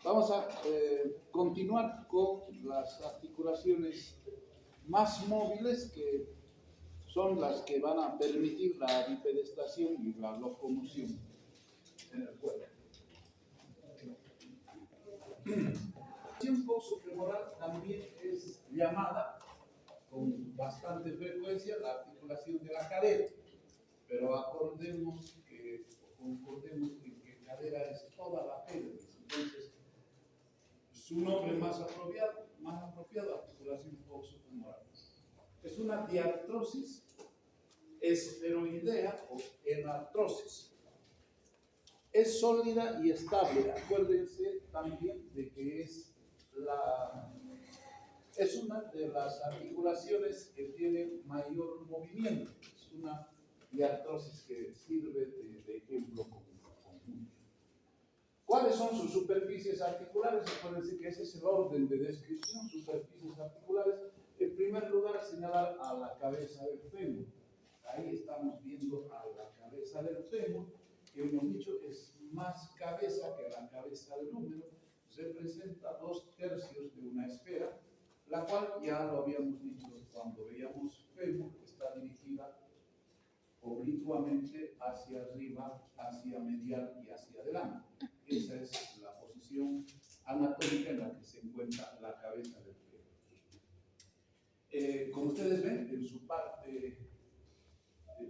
Vamos a continuar con las articulaciones más móviles, que son las que van a permitir la bipedestación y la locomoción en el cuerpo. La articulación coxofemoral también es llamada con bastante frecuencia la articulación de la cadera, pero concordemos en que cadera es toda la pelvis. Entonces, su nombre más apropiado, articulación coxofemoral. Es una diartrosis esferoidea o enartrosis. Es sólida y estable. Acuérdense también de que es una de las articulaciones que tiene mayor movimiento. Es una diartrosis que sirve de ejemplo común. ¿Cuáles son sus superficies articulares? Acuérdense que ese es el orden de descripción. Superficies articulares. En primer lugar, señalar a la cabeza del fémur. Ahí estamos viendo a la cabeza del fémur, que hemos dicho es más cabeza que la cabeza del húmero. Representa 2/3 de una esfera, la cual ya lo habíamos dicho cuando veíamos fémur, está dirigida oblicuamente hacia arriba, hacia medial y hacia adelante. Esa es la posición anatómica en la que se encuentra la cabeza del fémur. Como ustedes ven, en su parte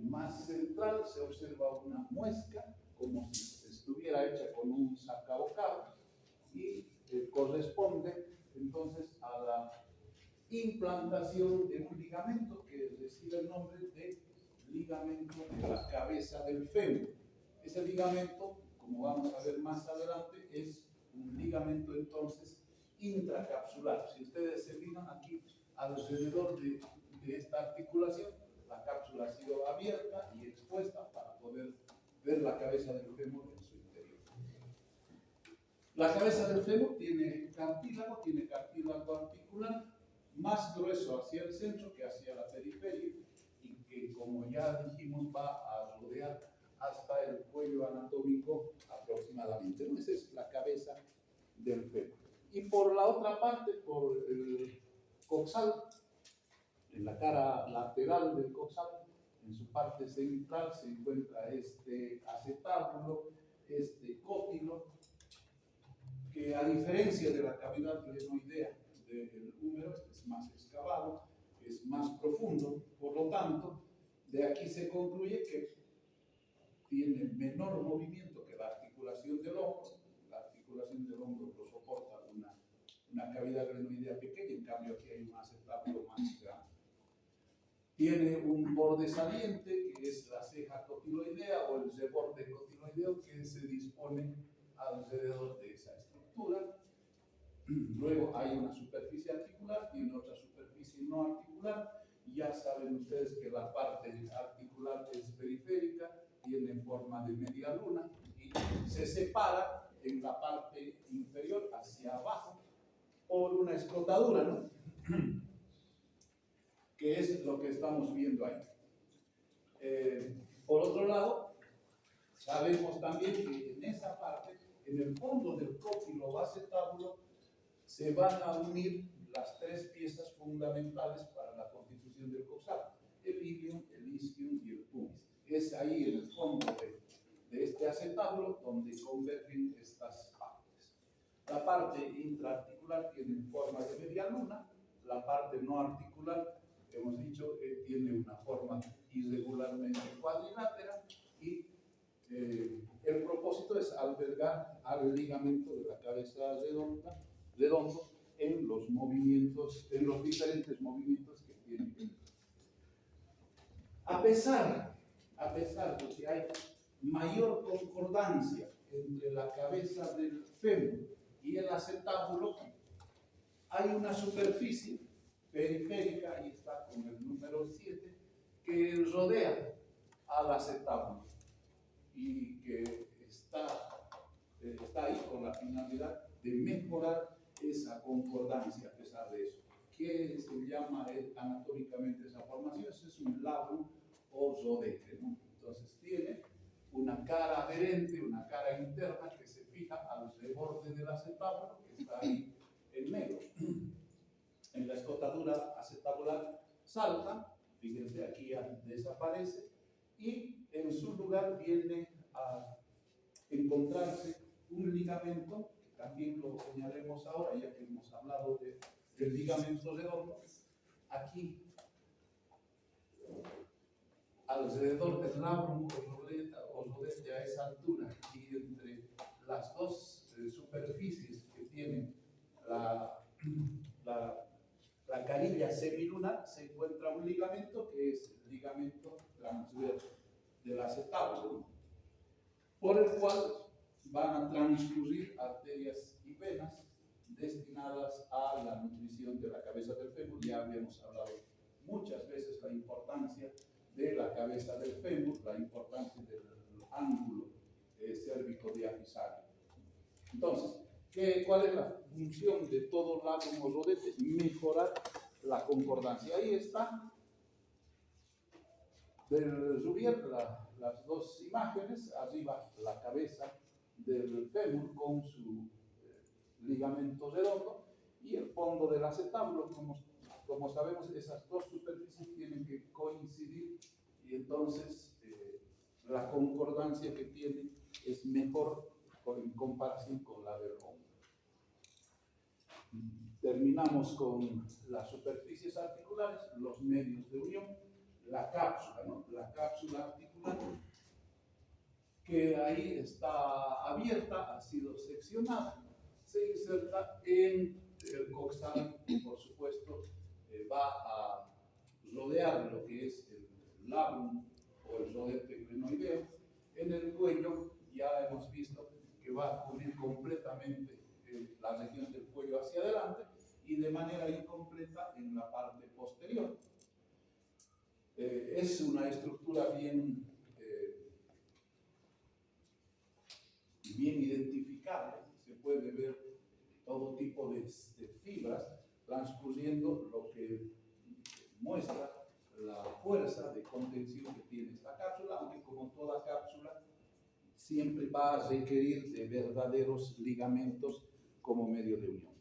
más central se observa una muesca, como si estuviera hecha con un sacabocado, y corresponde entonces a la implantación de un ligamento que recibe el nombre de ligamento de la cabeza del fémur. Ese ligamento, como vamos a ver más adelante, es un ligamento entonces intracapsular. Si ustedes se fijan aquí alrededor de esta articulación, la cápsula ha sido abierta y expuesta para poder ver la cabeza del fémur en su interior. La cabeza del fémur tiene cartílago articular más grueso hacia el centro que hacia la periferia, y que, como ya dijimos, va a rodear hasta el cuello anatómico aproximadamente. Esa es la cabeza del fémur. Y por la otra parte, por el coxal, en la cara lateral del coxal, en su parte central, se encuentra este acetábulo, este cótilo, que a diferencia de la cavidad glenoidea del húmero, este es más excavado, es más profundo. Por lo tanto, de aquí se concluye que tiene menor movimiento que la articulación del hombro. La articulación del hombro lo soporta una cavidad glenoidea pequeña, en cambio aquí hay un acetábulo más grande. Tiene un borde saliente, que es la ceja cotiloidea o el reborde cotiloideo, que se dispone alrededor de esa estructura. Luego hay una superficie articular, tiene otra superficie no articular. Ya saben ustedes que la parte articular es periférica, tiene forma de media luna y se separa en la parte inferior hacia abajo por una escrotadura, ¿no? Que es lo que estamos viendo ahí. Por otro lado, sabemos también que en esa parte, en el fondo del cótilo o acetábulo, se van a unir las tres piezas fundamentales para la constitución del coxal: el ilium, el isquium y el pubis. Es ahí en el fondo de este acetábulo donde convergen estas partes. La parte intraarticular tiene forma de media luna, la parte no articular, hemos dicho, tiene una forma irregularmente cuadrilátera, y el propósito es albergar al ligamento de la cabeza redondo en los movimientos, en los diferentes movimientos que tiene. A pesar de que hay mayor concordancia entre la cabeza del fémur y el acetábulo, hay una superficie periférica, ahí está con el número 7, que rodea al acetábulo y que está ahí con la finalidad de mejorar esa concordancia. A pesar de eso, ¿qué se llama anatómicamente esa formación? Eso es un labrum o rodete, ¿no? Entonces tiene una cara adherente, una cara interna que se fija al reborde del acetábulo, que está ahí en negro. En la escotadura acetabular salta, fíjense, aquí ya desaparece, y en su lugar viene a encontrarse un ligamento, que también lo señalemos ahora, ya que hemos hablado del ligamento redondo. Aquí, alrededor del labrum o rodete a esa altura, y entre las dos superficies que tiene la carilla semilunar, se encuentra un ligamento que es el ligamento transverso del acetábulo, por el cual van a transcurrir arterias y venas destinadas a la nutrición de la cabeza del fémur. Ya habíamos hablado muchas veces la importancia de la cabeza del fémur, la importancia del ángulo cérvico-diafisario. Entonces, ¿cuál es la función de todo labrum o rodete? Mejorar la concordancia. Ahí está del Zubier las dos imágenes. Arriba la cabeza del fémur con su ligamento redondo y el fondo del acetábulo. Como sabemos, esas dos superficies tienen que coincidir y entonces la concordancia que tiene es mejor en comparación con la del hombro. Terminamos con las superficies articulares, los medios de unión, la cápsula, ¿no? La cápsula articular, que ahí está abierta, ha sido seccionada, se inserta en el coxal, y por supuesto va a rodear lo que es el labrum o el rodete glenoideo. En el cuello ya hemos visto que va a cubrir completamente la región del cuello hacia adelante y de manera incompleta en la parte posterior. Es una estructura bien identificable. Se puede ver todo tipo de fibras transcurriendo, lo que muestra la fuerza de contención que tiene esta cápsula, aunque como toda cápsula siempre va a requerir de verdaderos ligamentos como medio de unión.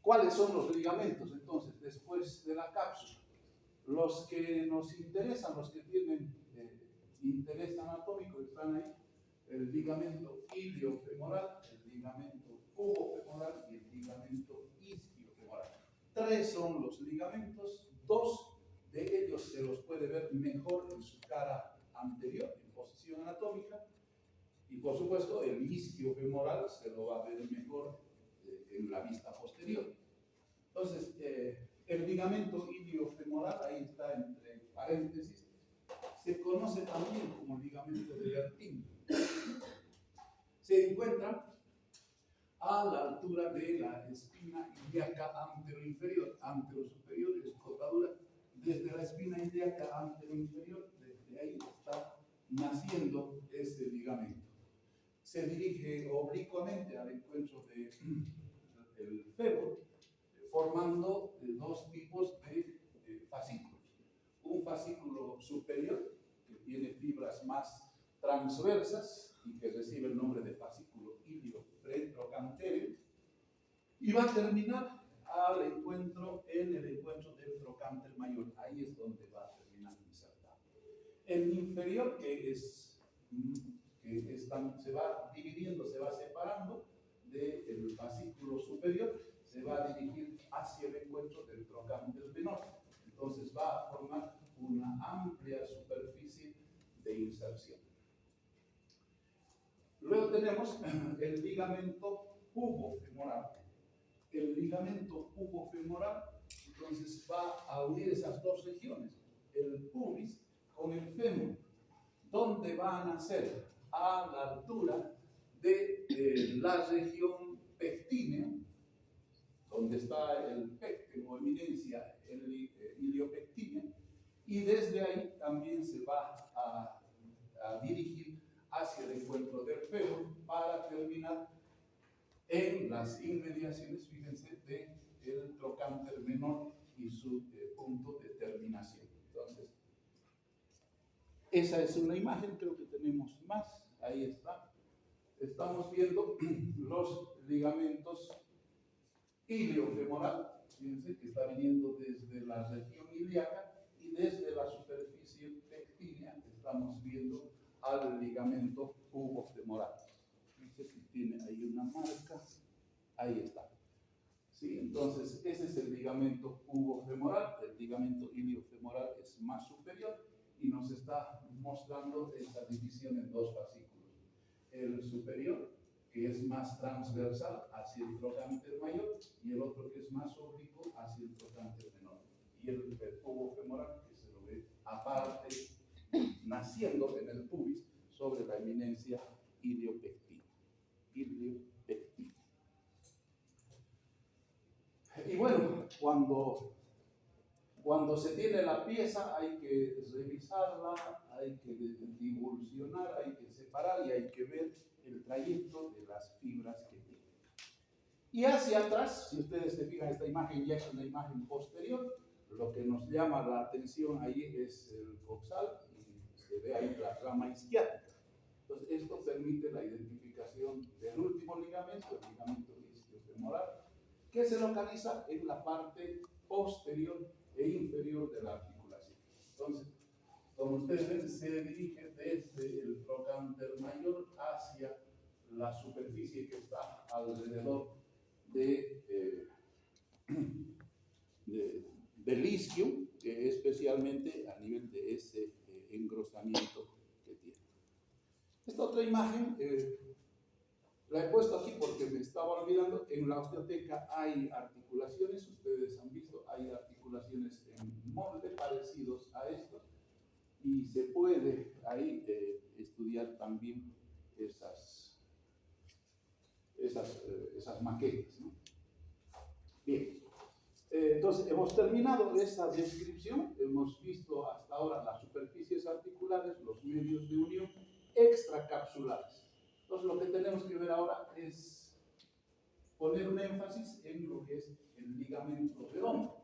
¿Cuáles son los ligamentos entonces después de la cápsula? Los que nos interesan, los que tienen interés anatómico, están ahí: el ligamento iliofemoral, el ligamento pubofemoral y el ligamento isquiofemoral. Tres son los ligamentos, dos de ellos se los puede ver mejor en su cara anterior, en posición anatómica, y por supuesto el isquiofemoral se lo va a ver mejor en la vista posterior. Entonces, el ligamento iliofemoral, ahí está entre paréntesis, se conoce también como ligamento de Bertin. Se encuentra a la altura de la espina ilíaca anteroinferior, anterosuperior, escotadura. Desde la espina ilíaca anteroinferior, desde ahí está naciendo ese ligamento. Se dirige oblicuamente al encuentro del fémur, formando dos tipos de fascículos. Un fascículo superior, que tiene fibras más transversas y que recibe el nombre de fascículo ilio-pretrocantéreo, y va a terminar en el encuentro del trocánter mayor. Ahí es donde va a terminar insertado. El inferior, se va dividiendo, se va separando del fascículo superior, se va a dirigir hacia el encuentro del trocánter menor. Entonces va a formar una amplia superficie de inserción. Luego tenemos el ligamento pubofemoral. El ligamento pubofemoral entonces va a unir esas dos regiones, el pubis con el fémur, donde va a nacer a la altura de la región pectínea, donde está el pecten o eminencia iliopectínea, y desde ahí también se va a dirigir hacia el encuentro del fémur para terminar en las inmediaciones, fíjense, del trocánter menor y su punto de terminación. Entonces, esa es una imagen, creo que tenemos más, ahí está. estamos viendo los ligamentos iliofemoral, fíjense que está viniendo desde la región ilíaca y desde la superficie pectínea estamos viendo al ligamento pubofemoral. Fíjense que tiene ahí una marca, ahí está. ¿Sí? Entonces, ese es el ligamento pubofemoral, el ligamento iliofemoral es más superior y nos está mostrando esa división en dos fascículos. El superior, que es más transversal hacia el trocánter mayor, y el otro que es más oblicuo hacia el trocánter menor. Y el pubofemoral, que se lo ve aparte, naciendo en el pubis sobre la eminencia iliopectina. Y bueno, cuando se tiene la pieza hay que revisarla, hay que divulsionar, hay que separar y hay que ver el trayecto de las fibras que tiene. Y hacia atrás, si ustedes se fijan, esta imagen ya es una imagen posterior, lo que nos llama la atención ahí es el coxal y se ve ahí la rama isquiática. Entonces, esto permite la identificación del último ligamento, el ligamento isquiofemoral, que se localiza en la parte posterior e inferior de la articulación. Entonces, como ustedes ven, se dirige desde el trocánter mayor hacia la superficie que está alrededor del isquio, especialmente a nivel de ese engrosamiento que tiene. Esta otra imagen la he puesto aquí porque me estaba olvidando. En la osteoteca hay articulaciones, ustedes han visto, hay articulaciones en molde parecidos a estos y se puede ahí estudiar también esas maquetas, ¿no? Bien, entonces hemos terminado esta descripción, hemos visto hasta ahora las superficies articulares, los medios de unión extracapsulares. Entonces lo que tenemos que ver ahora es poner un énfasis en lo que es el ligamento redondo.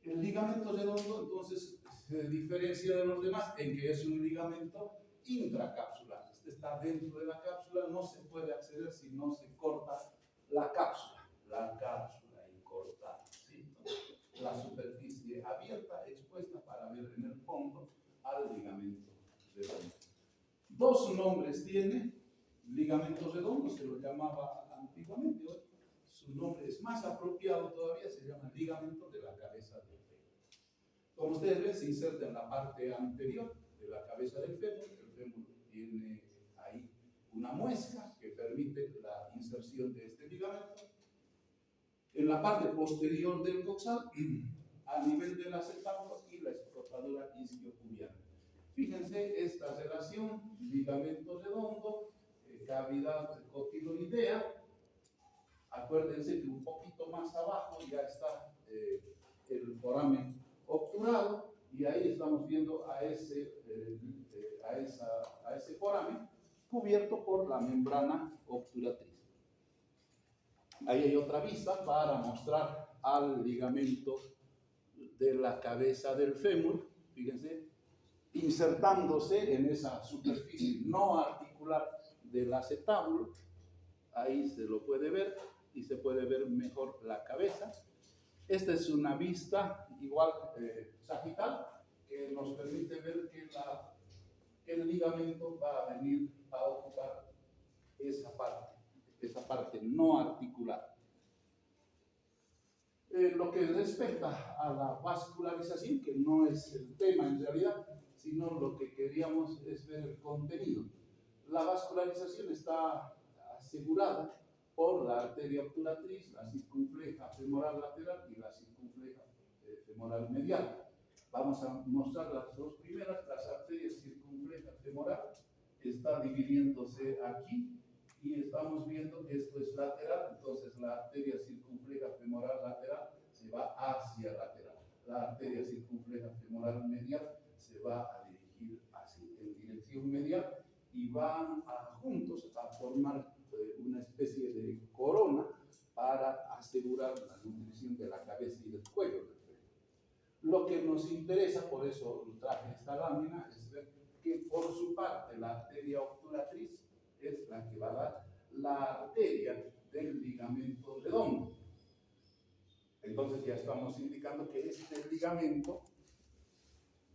El ligamento redondo entonces se diferencia de los demás en que es un ligamento intracapsular. Este está dentro de la cápsula, no se puede acceder si no se corta la cápsula. La cápsula incortada, ¿sí? La superficie abierta, expuesta para ver en el fondo al ligamento redondo. Dos nombres tiene. Ligamento redondo se lo llamaba antiguamente, hoy su nombre es más apropiado todavía, se llama ligamento de la cabeza del fémur. Como ustedes ven, se inserta en la parte anterior de la cabeza del fémur. El fémur tiene ahí una muesca que permite la inserción de este ligamento. En la parte posterior del coxal, a nivel del acetábulo y la escrotadura isquiopubiana. Fíjense esta relación, ligamento redondo, cavidad cotiloidea. Acuérdense que un poquito más abajo ya está el foramen obturado y ahí estamos viendo a ese foramen cubierto por la membrana obturatriz. Ahí hay otra vista para mostrar al ligamento de la cabeza del fémur, fíjense, insertándose en esa superficie no articular del acetábulo. Ahí se lo puede ver y se puede ver mejor la cabeza. Esta es una vista igual sagital que nos permite ver que el ligamento va a venir a ocupar esa parte no articular. Lo que respecta a la vascularización, que no es el tema en realidad, sino lo que queríamos es ver el contenido. La vascularización está asegurada por la arteria obturatriz, la circunfleja femoral lateral y la circunfleja femoral medial. Vamos a mostrar las dos primeras. Las arterias circunfleja femoral está dividiéndose aquí y estamos viendo que esto es lateral, entonces la arteria circunfleja femoral lateral se va hacia lateral. La arteria circunfleja femoral medial se va a dirigir así, en dirección medial, y van juntos a formar una especie de corona para asegurar la nutrición de la cabeza y del cuello del fémur. Lo que nos interesa, por eso traje esta lámina, es ver que por su parte la arteria obturatriz es la que va a dar la arteria del ligamento redondo. Entonces ya estamos indicando que este ligamento,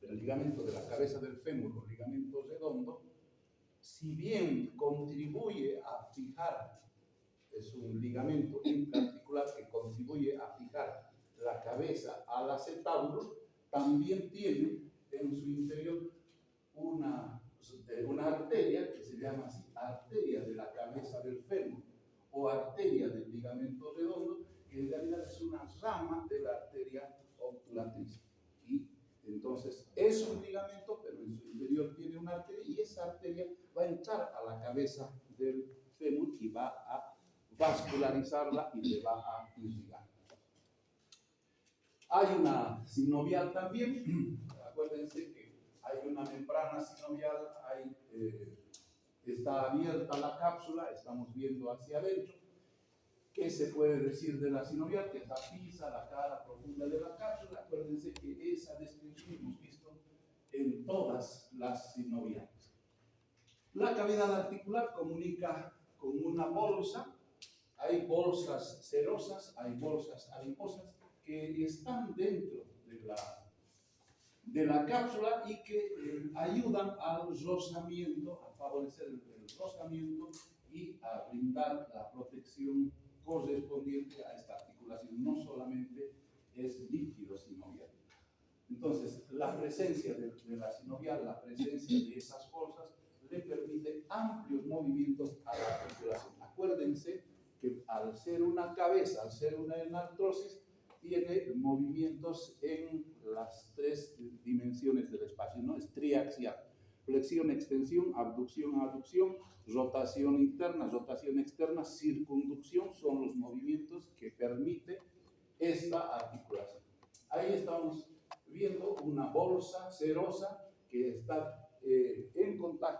el ligamento de la cabeza del fémur, o ligamento redondo, si bien contribuye a fijar, es un ligamento intraarticular que contribuye a fijar la cabeza al acetábulo, también tiene en su interior una arteria que se llama así, arteria de la cabeza del fémur o arteria del ligamento redondo, que en realidad es una rama de la arteria obturatriz. Y entonces es un ligamento, pero en su interior tiene una arteria, y esa arteria va a entrar a la cabeza del fémur y va a vascularizarla y le va a irrigar. Hay una sinovial también. Acuérdense que hay una membrana sinovial, está abierta la cápsula, estamos viendo hacia adentro. ¿Qué se puede decir de la sinovial? Que tapiza la cara profunda de la cápsula. Acuérdense que esa descripción hemos visto en todas las sinoviales. La cavidad articular comunica con una bolsa. Hay bolsas serosas, hay bolsas adiposas que están dentro de la cápsula y que ayudan al rozamiento, a favorecer el rozamiento y a brindar la protección correspondiente a esta articulación. No solamente es líquido sinovial. Entonces, la presencia de la sinovial, la presencia de esas bolsas, le permite amplios movimientos a la articulación. Acuérdense que al ser una cabeza, al ser una enartrosis, tiene movimientos en las tres dimensiones del espacio, ¿no? Es triaxial. Flexión, extensión, abducción, aducción, rotación interna, rotación externa, circunducción son los movimientos que permite esta articulación. Ahí estamos viendo una bolsa serosa que está en contacto